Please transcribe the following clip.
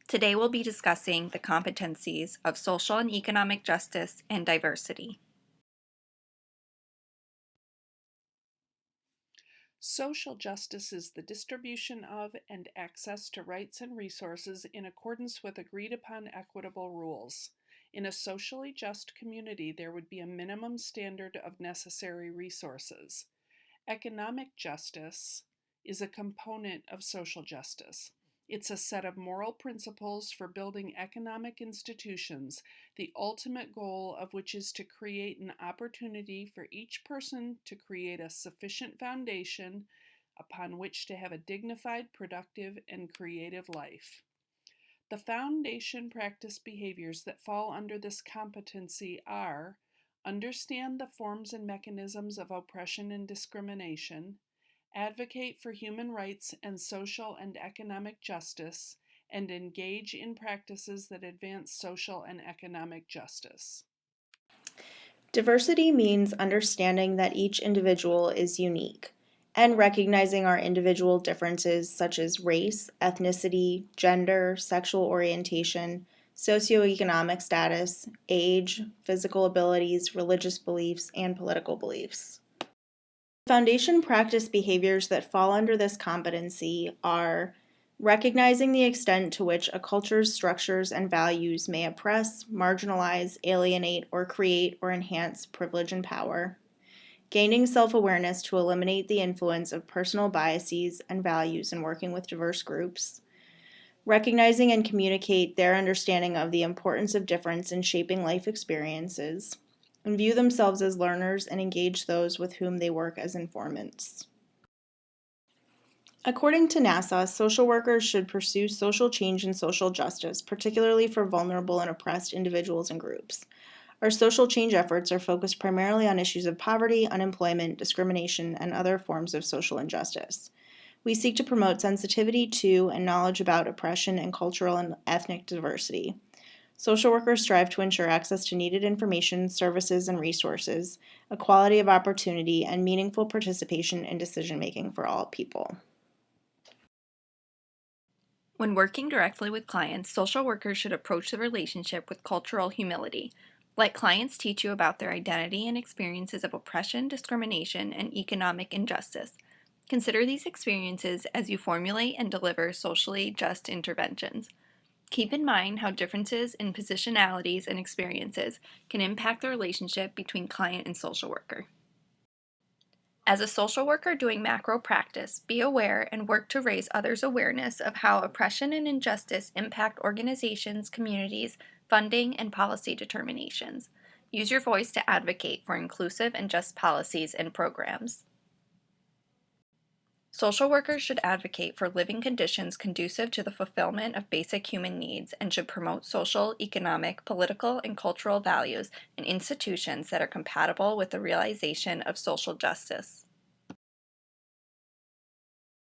Today we'll be discussing the competencies of social and economic justice and diversity. Social justice is the distribution of and access to rights and resources in accordance with agreed upon equitable rules. In a socially just community, there would be a minimum standard of necessary resources. Economic justice is a component of social justice. It's a set of moral principles for building economic institutions, the ultimate goal of which is to create an opportunity for each person to create a sufficient foundation upon which to have a dignified, productive, and creative life. The foundation practice behaviors that fall under this competency are: understand the forms and mechanisms of oppression and discrimination, advocate for human rights and social and economic justice, and engage in practices that advance social and economic justice. Diversity means understanding that each individual is unique and recognizing our individual differences such as race, ethnicity, gender, sexual orientation, socioeconomic status, age, physical abilities, religious beliefs, and political beliefs. Foundation practice behaviors that fall under this competency are recognizing the extent to which a culture's structures and values may oppress, marginalize, alienate, or create or enhance privilege and power, gaining self-awareness to eliminate the influence of personal biases and values in working with diverse groups, recognizing and communicate their understanding of the importance of difference in shaping life experiences, and view themselves as learners and engage those with whom they work as informants. According to NASA, social workers should pursue social change and social justice, particularly for vulnerable and oppressed individuals and groups. Our social change efforts are focused primarily on issues of poverty, unemployment, discrimination, and other forms of social injustice. We seek to promote sensitivity to and knowledge about oppression and cultural and ethnic diversity. Social workers strive to ensure access to needed information, services, and resources, equality of opportunity, and meaningful participation in decision-making for all people. When working directly with clients, social workers should approach the relationship with cultural humility. Let clients teach you about their identity and experiences of oppression, discrimination, and economic injustice. Consider these experiences as you formulate and deliver socially just interventions. Keep in mind how differences in positionalities and experiences can impact the relationship between client and social worker. As a social worker doing macro practice, be aware and work to raise others' awareness of how oppression and injustice impact organizations, communities, funding, and policy determinations. Use your voice to advocate for inclusive and just policies and programs. Social workers should advocate for living conditions conducive to the fulfillment of basic human needs and should promote social, economic, political, and cultural values in institutions that are compatible with the realization of social justice.